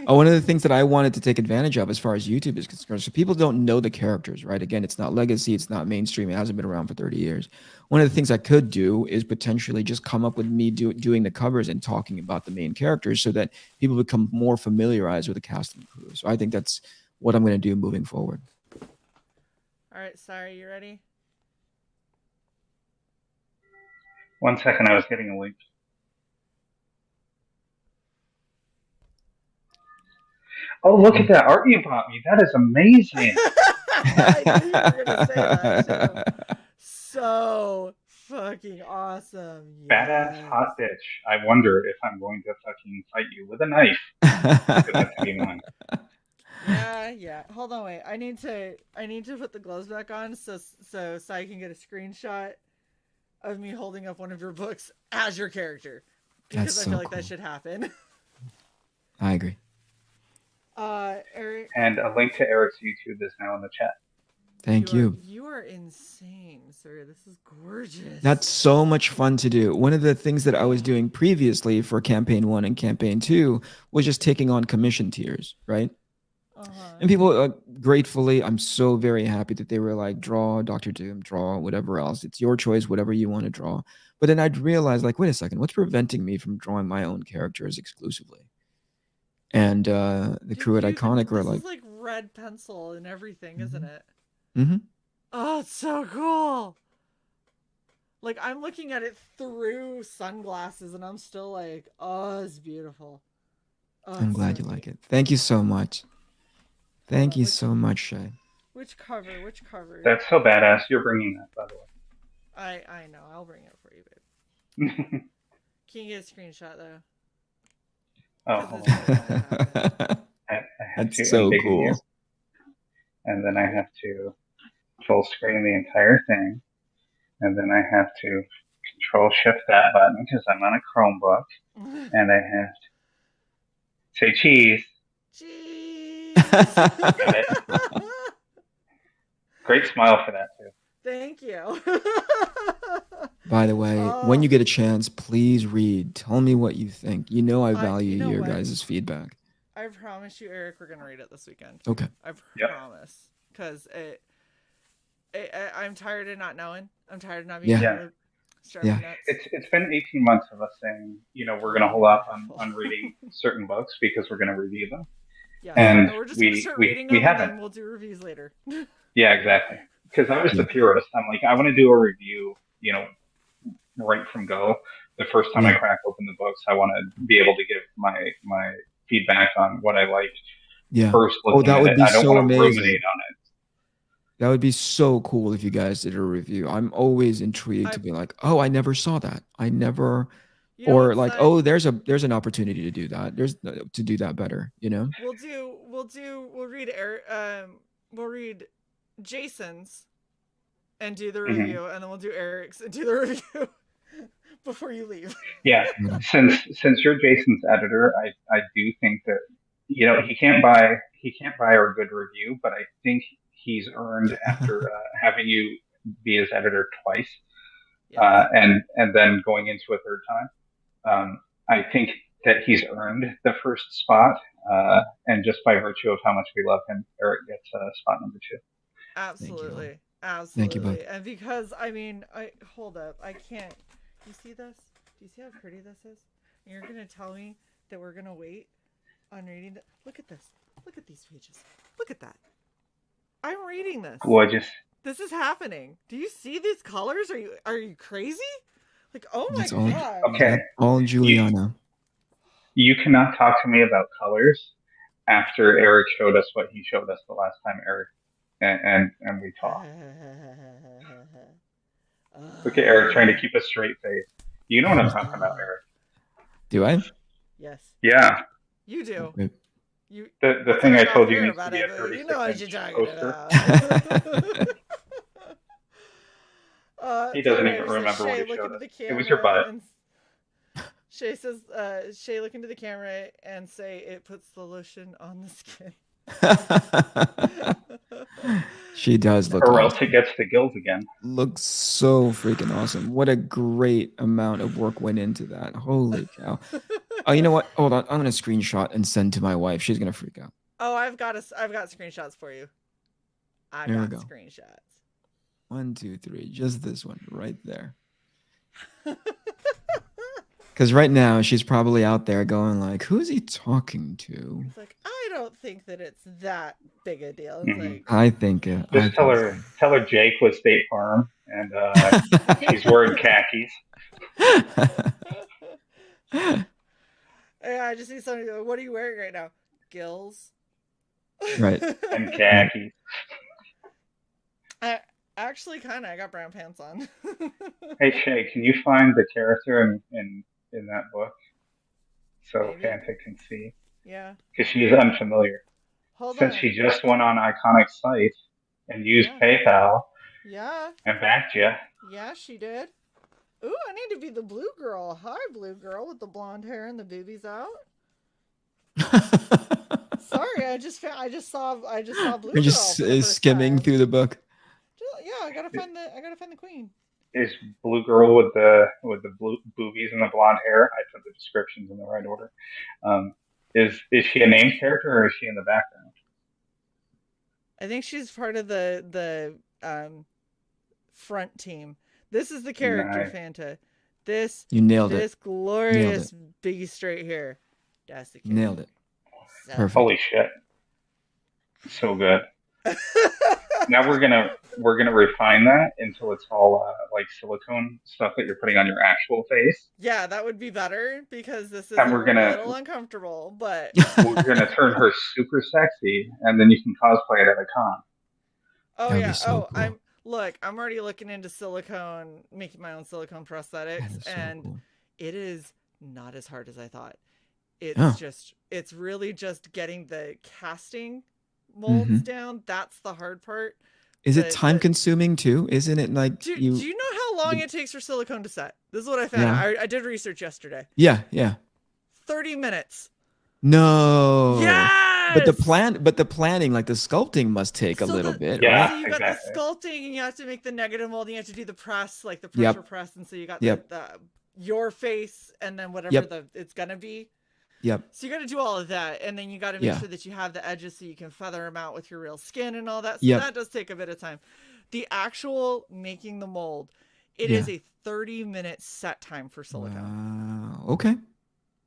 One of the things that I wanted to take advantage of as far as YouTube is concerned, so people don't know the characters, right? Again, it's not legacy, it's not mainstream, it hasn't been around for 30 years. One of the things I could do is potentially just come up with me doing the covers and talking about the main characters so that people become more familiarized with the cast and crew. So I think that's what I'm going to do moving forward. All right, sorry, you ready? 1 second, I was getting a link. Oh, look at that art you bought me. That is amazing. I knew you were going to say that too. So fucking awesome. Yes. Badass hot bitch. I wonder if I'm going to fucking fight you with a knife. That's game one. Yeah. Hold on, wait. I need to put the gloves back on so Sai can get a screenshot of me holding up one of your books as your character. Because I feel like that should happen. I agree. Eric. And a link to Eric's YouTube is now in the chat. Thank you. You are insane, sir. This is gorgeous. That's so much fun to do. One of the things that I was doing previously for campaign 1 and campaign 2 was just taking on commission tiers, right? And people gratefully, I'm so very happy that they were like, draw Dr. Doom, draw whatever else. It's your choice, whatever you want to draw. But then I'd realize, like, wait a second, what's preventing me from drawing my own characters exclusively? And the crew at Iconic were like, this is like red pencil and everything, isn't it? Mm-hmm. Oh, it's so cool. Like, I'm looking at it through sunglasses, and I'm still like, oh, it's beautiful. Oh, I'm glad you like it. Thank you so much. Thank you so much, Shae. Which cover? Which cover? That's so badass. You're bringing that, by the way. I know. I'll bring it for you, babe. Can you get a screenshot, though? Oh, I have that's to so embiggen cool. you, and then I have to full screen the entire thing, and then I have to Control Shift that button because I'm on a Chromebook, and I have to say cheese. Cheese. Got it. Great smile for that too. Thank you. By the way, when you get a chance, please read. Tell me what you think. You know I value your guys' feedback. I promise you, Eric, we're gonna read it this weekend. Okay. I promise, because I'm tired of not knowing. I'm tired of not being able to nuts. It's been 18 months of us saying, we're gonna hold off on reading certain books because we're gonna review them. Yeah, and we're just gonna start reading them, and then we'll do reviews later. Yeah, exactly. Because I was the purist. I'm like, I want to do a review, right from go. The first time I crack open the books, I want to be able to give my feedback on what I liked. Yeah. First looking that at would it. be I don't so want to amazing. ruminate on it. That would be so cool if you guys did a review. I'm always intrigued to be like, oh, I never saw that. I never, or like, oh, there's an opportunity to do that. There's to do that better. We'll read Jason's and do the review, and then we'll do Eric's and do the review before you leave. Yeah, since you're Jason's editor, I do think that he can't buy our good review, but I think he's earned after having you be his editor twice, and then going into a third time. I think that he's earned the first spot, and just by virtue of how much we love him, Eric gets spot number 2. Absolutely. Absolutely. Thank you, bud. And because, hold up. I can't. Do you see this? Do you see how pretty this is? And you're going to tell me that we're going to wait on reading that? Look at this. Look at these pages. Look at that. I'm reading this. Gorgeous. This is happening. Do you see these colors? Are you crazy? Like, oh my God. Okay. All Juliana. You cannot talk to me about colors after Eric showed us what he showed us the last time, Eric. And we talked. Look at Eric trying to keep a straight face. You know what I'm talking about, Eric. Do I? Yes. Yeah. You do. Okay. The thing I told you needs to be a 36-inch You know what you're talking poster. About. He doesn't even remember what he showed us. It was your butt. Shae says, Shae, look into the camera and say it puts the lotion on the skin. She does look or else it gets the gills again. Looks so freaking awesome. What a great amount of work went into that. Holy cow. Oh, you know what? Hold on. I'm going to screenshot and send to my wife. She's going to freak out. Oh, I've got screenshots for you. I've got screenshots. 1, 2, 3. Just this one right there. Because right now she's probably out there going like, who's he talking to? It's like, I don't think that it's that big a deal. It's like, I think it. Just tell her Jake was State Farm and she's wearing khakis. Yeah, I just see somebody go, what are you wearing right now? Gills. Right. And khakis. Actually, kind of. I got brown pants on. Hey, Shae, can you find the character in that book so Fanta can see? Yeah. Because she is unfamiliar. Since she just went on Iconic site and used PayPal. Yeah. And backed you. Yeah, she did. Ooh, I need to be the blue girl. Hi, blue girl with the blonde hair and the boobies out. Sorry, I just saw blue girl. You're just skimming through the book. Yeah, I gotta find the queen. Is blue girl with the blue boobies and the blonde hair? I put the descriptions in the right order. Is she a named character or is she in the background? I think she's part of the front team. This is the character, Fanta. You nailed it. This glorious beast right here. That's the character. Nailed it. So, Perfect. Holy shit. So good. Now we're gonna refine that until it's all like silicone stuff that you're putting on your actual face. Yeah, that would be better because this is And a little uncomfortable, but we're gonna turn her super sexy, and then you can cosplay it at a con. Oh That'd yeah. be so cool. I'm already looking into silicone, making my own silicone prosthetics, so and cool. it is not as hard as I thought. It's really just getting the casting molds down. That's the hard part. Is it time consuming too? Isn't it like do you know how long it takes for silicone to set? This is what I found out. I did research yesterday. Yeah. 30 minutes. No. Yes! But the planning, like the sculpting must take a little bit, yeah, right? So you got the sculpting, and you have to make the negative mold, and you have to do the press, like the pressure press, and so you got the your face, and then whatever it's gonna be. Yep. So you got to do all of that, and then you got to make sure that you have the edges so you can feather them out with your real skin and all that. So that does take a bit of time. The making the mold, it is a 30-minute set time for silicone. Wow. Okay.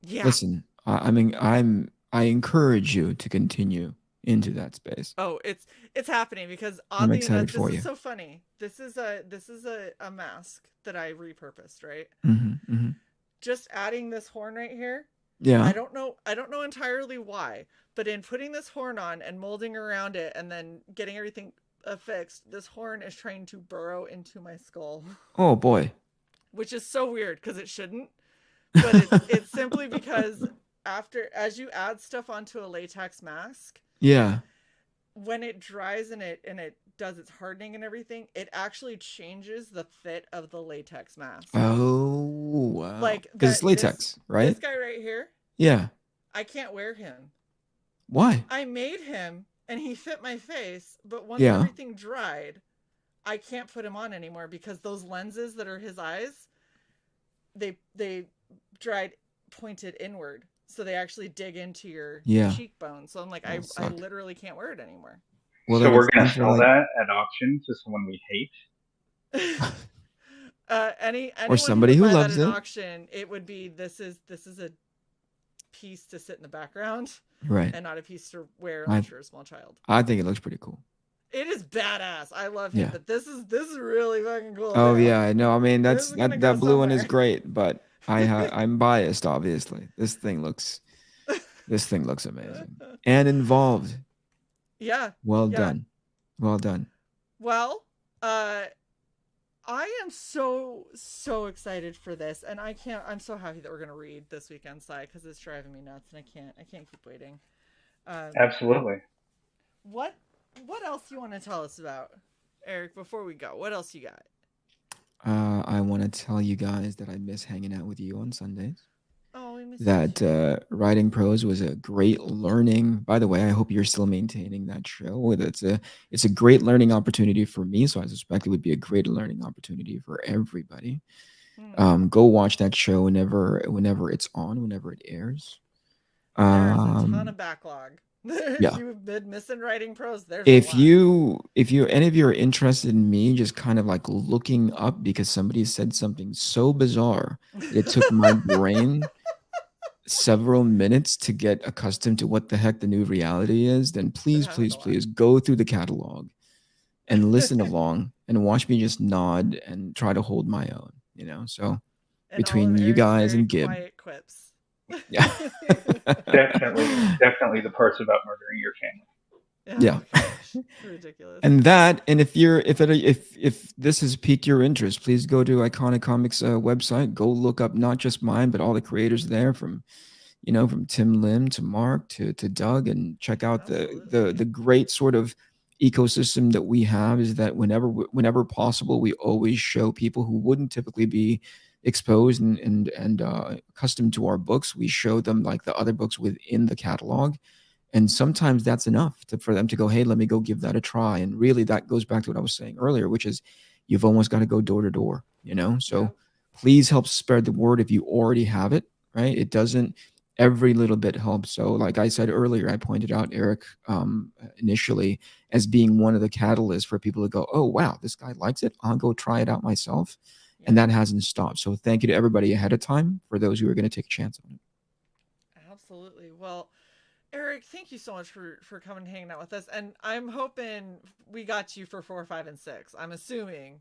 Yeah. Listen, I encourage you to continue into that space. Oh, it's happening because I'm excited for you. Is so funny. This is a mask that I repurposed, right? Mm-hmm. Just adding this horn right here. Yeah. I don't know entirely why, but in putting this horn on and molding around it and then getting everything fixed, this horn is trying to burrow into my skull. Oh boy. Which is so weird because it shouldn't. But it's simply because as you add stuff onto a latex mask, when it dries and it does its hardening and everything, it actually changes the fit of the latex mask. Oh wow. Like because it's latex, right? This guy right here. Yeah. I can't wear him. Why? I made him and he fit my face, but once everything dried, I can't put him on anymore because those lenses that are his eyes, they dried pointed inward. So they actually dig into your cheekbone. So I'm like, I literally can't wear it anymore. Well, so we're going to sell that at auction to someone we hate? Anyone or somebody who loves that at it. Auction, it would be this is a piece to sit in the background, right, and not a piece to wear unless you're a small child. I think it looks pretty cool. It is badass. I love him, but this is really fucking cool. Oh yeah, I know. I mean, that blue one is great, but I'm biased, obviously. This thing looks amazing and involved. Yeah. Well done. Well, I am so excited for this, and I'm so happy that we're gonna read this weekend, Sai, because it's driving me nuts, and I can't keep waiting. Absolutely. What else do you want to tell us about, Eric? Before we go, what else you got? I want to tell you guys that I miss hanging out with you on Sundays. Oh, we miss that. Writing prose was a great learning. By the way, I hope you're still maintaining that show. It's a great learning opportunity for me, so I suspect it would be a great learning opportunity for everybody. Go watch that show whenever it's on, whenever it airs. There's a ton of backlog. You've been missing writing prose. If any of you are interested in me just kind of like looking up because somebody said something so bizarre, it took my brain several minutes to get accustomed to what the heck the new reality is, then please go through the catalog and listen along and watch me just nod and try to hold my own, so and between you guys and Gib. Quiet quips. Yeah. definitely the parts about murdering your family. Yeah. Ridiculous. And if this has piqued your interest, please go to Iconic Comics website. Go look up not just mine, but all the creators there, from Tim Lim to Mark to Doug, and check out the great sort of ecosystem that we have. Is that whenever possible, we always show people who wouldn't typically be exposed and accustomed to our books. We show them like the other books within the catalog, and sometimes that's enough for them to go, hey, let me go give that a try. And really that goes back to what I was saying earlier, which is you've almost got to go door to door, so please help spread the word if you already have it, right? It doesn't, every little bit helps. So like I said earlier, I pointed out Eric initially as being one of the catalysts for people to go, oh wow, this guy likes it, I'll go try it out myself. And that hasn't stopped. So thank you to everybody ahead of time for those who are going to take a chance on it. Absolutely. Well, Eric, thank you so much for coming and hanging out with us. And I'm hoping we got you for 4, 5, and 6. I'm assuming.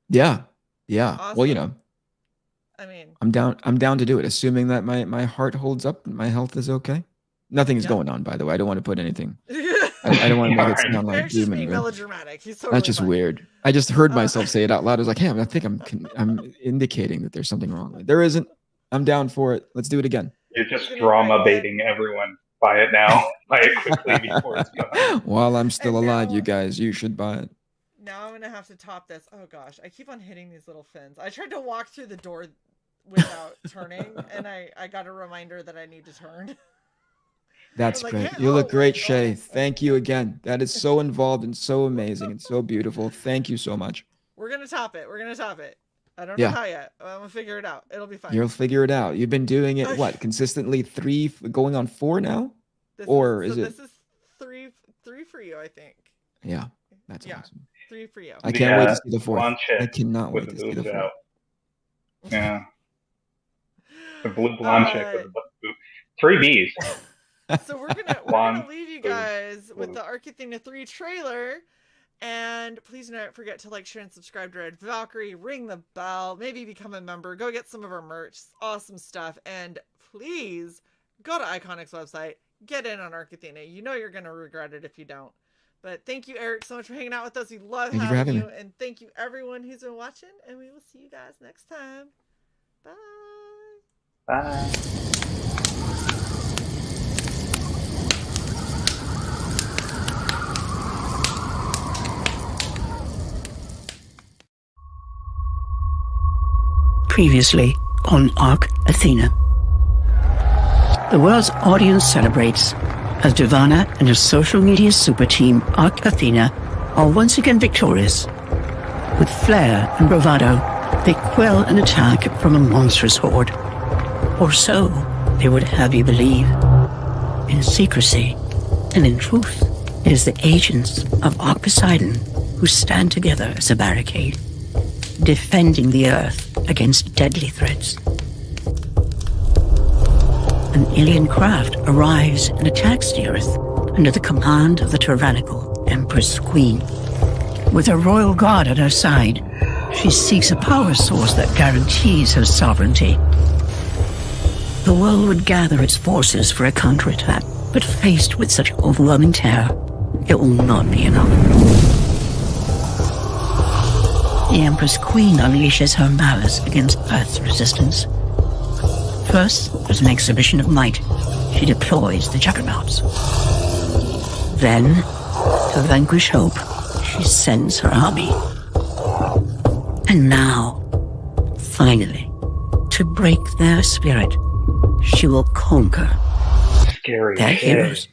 Yeah. Awesome. Well, you know, I mean, I'm down to do it, assuming that my heart holds up and my health is okay. Nothing is going on, by the way. I don't want to put anything. I don't want to make it sound like Eric's just being melodramatic. He's totally That's just weird. I just heard myself say it out loud. I was like, hey, I think I'm indicating that there's something wrong. There isn't. I'm down for it. Let's do it again. You're just drama baiting everyone. Buy it now. Buy it quickly before it's gone. While I'm still alive, you guys, you should buy it. Now I'm going to have to top this. Oh, gosh. I keep on hitting these little fins. I tried to walk through the door without turning, and I got a reminder that I need to turn. That's great. You look great, Shae. Thank you again. That is so involved and so amazing and so beautiful. Thank you so much. We're going to top it. I don't know how yet. I'm going to figure it out. It'll be fine. You'll figure it out. You've been doing it, what, consistently 3, going on 4 now? This is 3 for you, I think. Yeah, that's awesome. 3 for you. I can't wait to see the 4th. I cannot wait to see the 4th. Yeah. The blue blonde chick with the boot. 3 Bs. So we're gonna leave you guys with the Arc Athena 3 trailer. And please don't forget to like, share, and subscribe to Red Valkyrie. Ring the bell. Maybe become a member. Go get some of our merch. Awesome stuff. And please go to Iconic's website. Get in on Arc Athena. You know you're going to regret it if you don't. But thank you, Eric, so much for hanging out with us. We love having you. And thank you, everyone who's been watching. And we will see you guys next time. Bye. Bye. Previously on Arc Athena. The world's audience celebrates as Divana and her social media super team, Arc Athena, are once again victorious. With flair and bravado, they quell an attack from a monstrous horde. Or so they would have you believe. In secrecy, and in truth, it is the agents of Arc Poseidon who stand together as a barricade, defending the Earth against deadly threats. An alien craft arrives and attacks the Earth under the command of the tyrannical Empress Queen. With her royal guard at her side, she seeks a power source that guarantees her sovereignty. The world would gather its forces for a counterattack, but faced with such overwhelming terror, it will not be enough. The Empress Queen unleashes her malice against Earth's resistance. First, as an exhibition of might, she deploys the Juggernauts. Then, to vanquish hope, she sends her army. And now, finally, to break their spirit, she will conquer Scary their heroes.